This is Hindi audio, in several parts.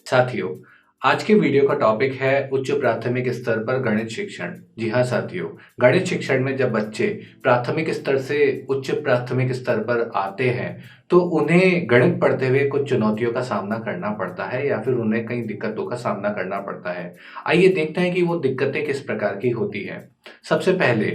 साथियों, आज के वीडियो का टॉपिक है उच्च प्राथमिक स्तर पर गणित शिक्षण। जी हाँ साथियों, गणित शिक्षण में जब बच्चे प्राथमिक स्तर से उच्च प्राथमिक स्तर पर आते हैं, तो उन्हें गणित पढ़ते हुए कुछ चुनौतियों का सामना करना पड़ता है या फिर उन्हें कई दिक्कतों का सामना करना पड़ता है। आइए देखते हैं कि वो दिक्कतें किस प्रकार की होती हैं। सबसे पहले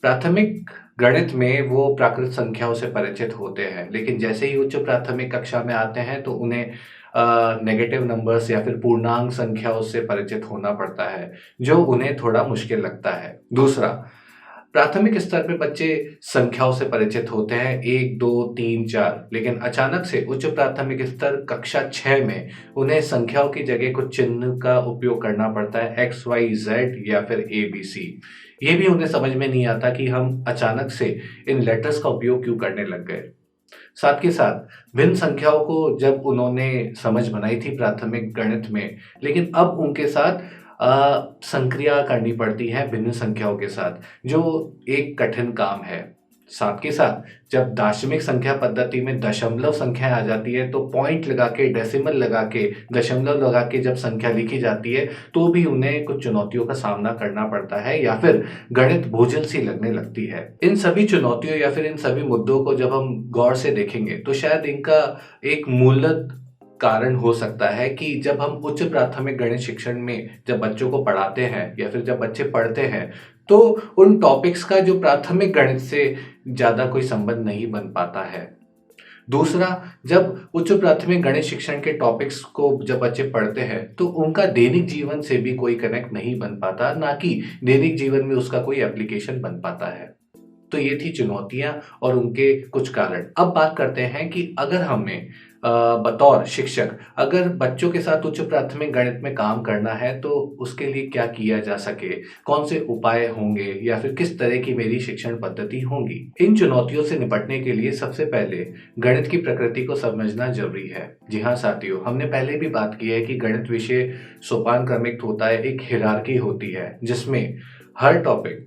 प्राथमिक गणित में वो प्राकृत संख्याओं से परिचित होते हैं, लेकिन जैसे ही उच्च प्राथमिक कक्षा में आते हैं तो उन्हें नेगेटिव नंबर्स या फिर पूर्णांक संख्याओं से परिचित होना पड़ता है, जो उन्हें थोड़ा मुश्किल लगता है। दूसरा, प्राथमिक स्तर पे बच्चे संख्याओं से परिचित होते हैं 1, 2, 3, 4, लेकिन अचानक से उच्च प्राथमिक स्तर कक्षा 6 में उन्हें संख्याओं की जगह कुछ चिन्ह का उपयोग करना पड़ता है, एक्स, वाई, जेड या फिर ए, बी, सी। ये भी उन्हें समझ में नहीं आता कि हम अचानक से इन लेटर्स का उपयोग क्यों करने लग गए। साथ के साथ भिन्न संख्याओं को जब उन्होंने समझ बनाई थी प्राथमिक गणित में, लेकिन अब उनके साथ संक्रिया करनी पड़ती है भिन्न संख्याओं के साथ, जो एक कठिन काम है। साथ के साथ जब दार्शनिक संख्या पद्धति में दशमलव संख्याएं आ जाती है, तो पॉइंट लगा के, डेसिमल लगा के, दशमलव लगा के जब संख्या लिखी जाती है, तो भी उन्हें कुछ चुनौतियों का सामना करना पड़ता है या फिर गणित बोझिल सी लगने लगती है। इन सभी चुनौतियों या फिर इन सभी मुद्दों को जब हम गौर से देखेंगे, तो शायद इनका एक मूलत कारण हो सकता है कि जब हम उच्च प्राथमिक गणित शिक्षण में जब बच्चों को पढ़ाते हैं या फिर जब बच्चे पढ़ते हैं, तो उन टॉपिक्स का जो प्राथमिक गणित से ज़्यादा कोई संबंध नहीं बन पाता है। दूसरा, जब उच्च प्राथमिक गणित शिक्षण के टॉपिक्स को जब बच्चे पढ़ते हैं, तो उनका दैनिक जीवन से भी कोई कनेक्ट नहीं बन पाता, ना कि दैनिक जीवन में उसका कोई एप्लीकेशन बन पाता है। तो ये थी चुनौतियाँ और उनके कुछ कारण। अब बात करते हैं कि अगर हमें बतौर शिक्षक अगर बच्चों के साथ उच्च प्राथमिक गणित में काम करना है, तो उसके लिए क्या किया जा सके? कौन से उपाय होंगे या फिर किस तरह की मेरी शिक्षण पद्धति होंगी? इन चुनौतियों से निपटने के लिए सबसे पहले गणित की प्रकृति को समझना ज़रूरी है। जी हाँ साथियों, हमने पहले भी बात की है कि गणित विषय सोपान क्रमिक होता है, एक हायरार्की होती है, जिसमें हर टॉपिक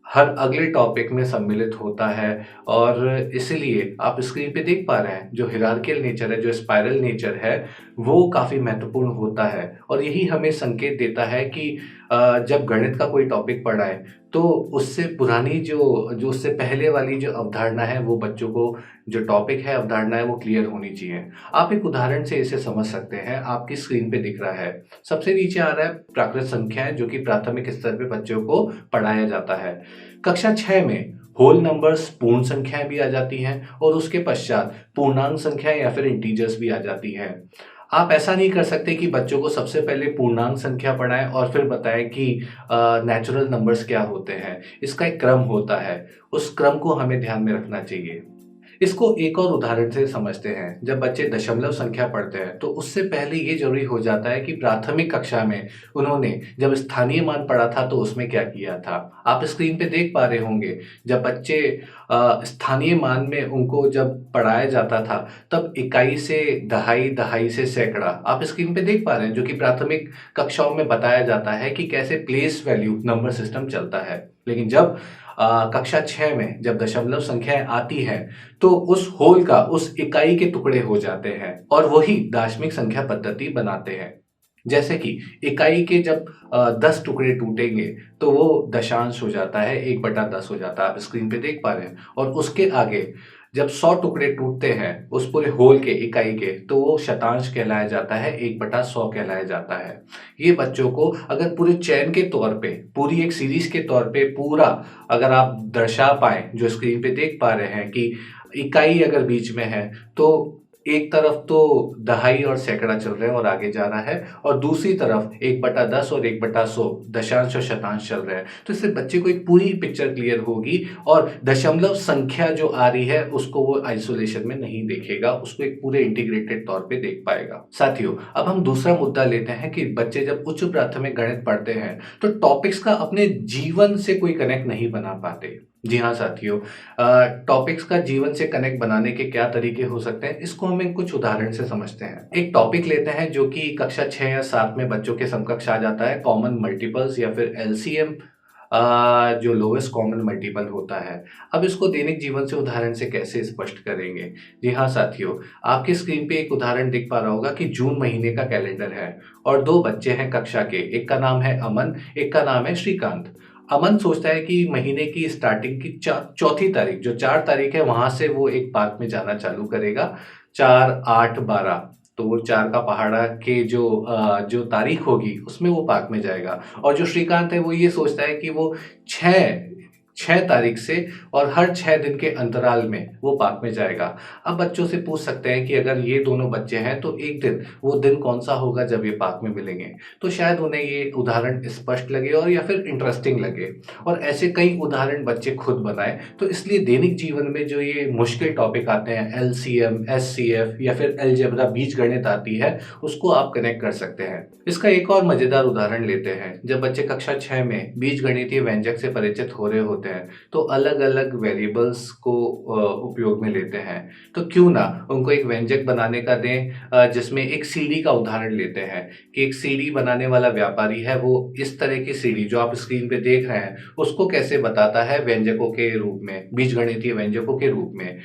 हर अगले टॉपिक में सम्मिलित होता है और इसीलिए आप स्क्रीन पे देख पा रहे हैं जो हायरार्किकल नेचर है, जो स्पाइरल नेचर है, वो काफ़ी महत्वपूर्ण होता है और यही हमें संकेत देता है कि जब गणित का कोई टॉपिक पढ़ाएँ, तो उससे पुरानी जो जो उससे पहले वाली जो अवधारणा है, वो बच्चों को जो टॉपिक है, अवधारणा है, वो क्लियर होनी चाहिए। आप एक उदाहरण से इसे समझ सकते हैं, आपकी स्क्रीन पे दिख रहा है। सबसे नीचे आ रहा है प्राकृत संख्याएँ, जो कि प्राथमिक स्तर पे बच्चों को पढ़ाया जाता है। कक्षा 6 में होल नंबर्स पूर्ण संख्याएँ भी आ जाती हैं और उसके पश्चात पूर्णांक संख्याएँ या फिर इंटीजर्स भी आ जाती हैं। आप ऐसा नहीं कर सकते कि बच्चों को सबसे पहले पूर्णांक संख्या पढ़ाएँ और फिर बताएँ कि नेचुरल नंबर्स क्या होते हैं। इसका एक क्रम होता है, उस क्रम को हमें ध्यान में रखना चाहिए। इसको एक और उदाहरण से समझते हैं। जब बच्चे दशमलव संख्या पढ़ते हैं, तो उससे पहले ये ज़रूरी हो जाता है कि प्राथमिक कक्षा में उन्होंने जब स्थानीय मान पढ़ा था, तो उसमें क्या किया था। आप स्क्रीन पे देख पा रहे होंगे, जब बच्चे स्थानीय मान में उनको जब पढ़ाया जाता था, तब इकाई से दहाई, दहाई से सैकड़ा, आप स्क्रीन पे देख पा रहे हैं, जो कि प्राथमिक कक्षाओं में बताया जाता है कि कैसे प्लेस वैल्यू नंबर सिस्टम चलता है। लेकिन जब कक्षा 6 में जब दशमलव संख्याएँ आती हैं, तो उस होल का उस इकाई के टुकड़े हो जाते हैं और वही दार्शनिक संख्या पद्धति बनाते हैं। जैसे कि इकाई के जब 10 टुकड़े टूटेंगे, तो वो दशांश हो जाता है, 1/10 हो जाता है, आप स्क्रीन पे देख पा रहे हैं। और उसके आगे जब 100 टुकड़े टूटते हैं उस पूरे होल के, इकाई के, तो वो शतांश कहलाया जाता है, 1/100 कहलाया जाता है। ये बच्चों को अगर पूरे चैन के तौर पे, पूरी एक सीरीज़ के तौर पे पूरा अगर आप दर्शा पाएँ, जो स्क्रीन पे देख पा रहे हैं कि इकाई अगर बीच में है, तो एक तरफ तो दहाई और सैकड़ा चल रहे हैं और आगे जा रहा है और दूसरी तरफ 1/10 और 1/100 दशांश और शतांश चल रहे हैं। तो इससे बच्चे को एक पूरी पिक्चर क्लियर होगी और दशमलव संख्या जो आ रही है, उसको वो आइसोलेशन में नहीं देखेगा, उसको एक पूरे इंटीग्रेटेड तौर पे देख पाएगा। साथियों, अब हम दूसरा मुद्दा लेते हैं कि बच्चे जब उच्च प्राथमिक गणित पढ़ते हैं, तो टॉपिक्स का अपने जीवन से कोई कनेक्ट नहीं बना पाते। जी हाँ साथियों, टॉपिक्स का जीवन से कनेक्ट बनाने के क्या तरीके हो सकते हैं, इसको हम एक कुछ उदाहरण से समझते हैं। एक टॉपिक लेते हैं जो कि कक्षा 6 या 7 में बच्चों के समकक्ष आ जाता है, कॉमन मल्टीपल्स या फिर एलसीएम जो लोएस्ट कॉमन मल्टीपल होता है। अब इसको दैनिक जीवन से उदाहरण से कैसे स्पष्ट करेंगे? जी हाँ साथियों, आपकी स्क्रीन पे एक उदाहरण दिख पा रहा होगा कि जून महीने का कैलेंडर है और 2 बच्चे हैं कक्षा के, एक का नाम है अमन, एक का नाम है श्रीकांत। अमन सोचता है कि महीने की स्टार्टिंग की चौथी तारीख, जो 4 तारीख है, वहां से वो एक पार्क में जाना चालू करेगा। 4, 8, 12, तो वो 4 का पहाड़ा के जो तारीख होगी उसमें वो पार्क में जाएगा। और जो श्रीकांत है वो ये सोचता है कि वो 6 तारीख से और हर 6 दिन के अंतराल में वो पार्क में जाएगा। अब बच्चों से पूछ सकते हैं कि अगर ये दोनों बच्चे हैं तो एक दिन, वो दिन कौन-सा होगा जब ये पार्क में मिलेंगे? तो शायद उन्हें ये उदाहरण स्पष्ट लगे और या फिर इंटरेस्टिंग लगे और ऐसे कई उदाहरण बच्चे खुद बनाएँ। तो इसलिए दैनिक जीवन में जो ये मुश्किल टॉपिक आते हैं, एलसीएम, एचसीएफ या फिर अलजेब्रा, बीजगणित आती है, उसको आप कनेक्ट कर सकते हैं। इसका एक और मजेदार उदाहरण लेते हैं। जब बच्चे कक्षा 6 में बीजगणितीय व्यंजक से परिचित हो रहे होते हैं, तो अलग-अलग वेरिएबल्स को उपयोग में लेते हैं। तो क्यों ना उनको एक व्यंजक बनाने का दें, जिसमें एक सीढ़ी का उदाहरण लेते हैं कि एक सीढ़ी बनाने वाला व्यापारी है, वो इस तरह की सीढ़ी जो आप स्क्रीन पे देख रहे हैं, उसको कैसे बताता है व्यंजकों के रूप में, बीजगणितीय व्यंजकों के रूप में।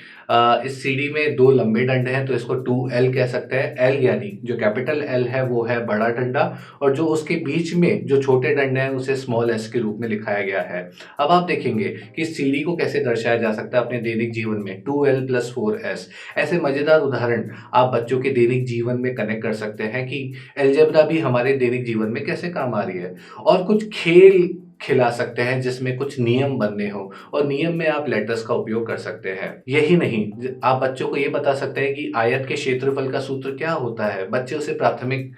इस सीढ़ी में 2 लंबे डंडे हैं तो इसको 2L कह सकते हैं। L यानी जो कैपिटल L है वो है बड़ा डंडा और जो उसके बीच में जो छोटे डंडे हैं उसे स्मॉल s के रूप में लिखाया गया है। अब आप देखेंगे कि सीढ़ी को कैसे दर्शाया जा सकता है अपने दैनिक जीवन में, 2L + 4S। ऐसे मजेदार उदाहरण आप बच्चों के दैनिक जीवन में कनेक्ट कर सकते हैं कि अलजेब्रा भी हमारे दैनिक जीवन में कैसे काम आ रही है। और कुछ खेल खिला सकते हैं जिसमें कुछ नियम बनने हो और नियम में आप लेटर्स का उपयोग कर सकते हैं। यही नहीं, आप बच्चों को ये बता सकते हैं कि आयत के क्षेत्रफल का सूत्र क्या होता है। बच्चे उसे प्राथमिक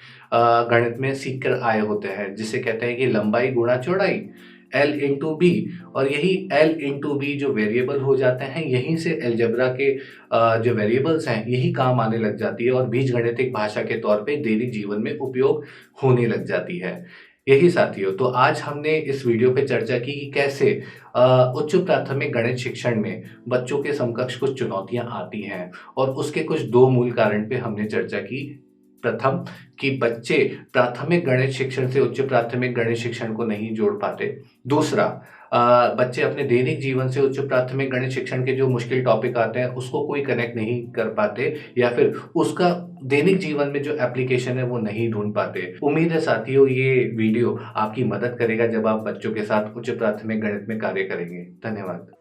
गणित में सीख कर आए होते हैं, जिसे कहते हैं कि लंबाई गुणा चौड़ाई, L इंटू बी। और यही L इंटू बी जो वेरिएबल हो जाते हैं, यहीं से अलजेब्रा के जो वेरिएबल्स हैं यही काम आने लग जाती है और बीजगणितिक भाषा के तौर पे दैनिक जीवन में उपयोग होने लग जाती है। यही साथियों, तो आज हमने इस वीडियो पे चर्चा की कि कैसे उच्च प्राथमिक गणित शिक्षण में बच्चों के समकक्ष कुछ चुनौतियां आती हैं और उसके कुछ 2 मूल कारण पे हमने चर्चा की। प्रथम, कि बच्चे प्राथमिक गणित शिक्षण से उच्च प्राथमिक गणित शिक्षण को नहीं जोड़ पाते। दूसरा, बच्चे अपने दैनिक जीवन से उच्च प्राथमिक गणित शिक्षण के जो मुश्किल टॉपिक आते हैं उसको कोई कनेक्ट नहीं कर पाते या फिर उसका दैनिक जीवन में जो एप्लीकेशन है वो नहीं ढूंढ पाते। उम्मीद है साथियों ये वीडियो आपकी मदद करेगा जब आप बच्चों के साथ उच्च प्राथमिक गणित में कार्य करेंगे। धन्यवाद।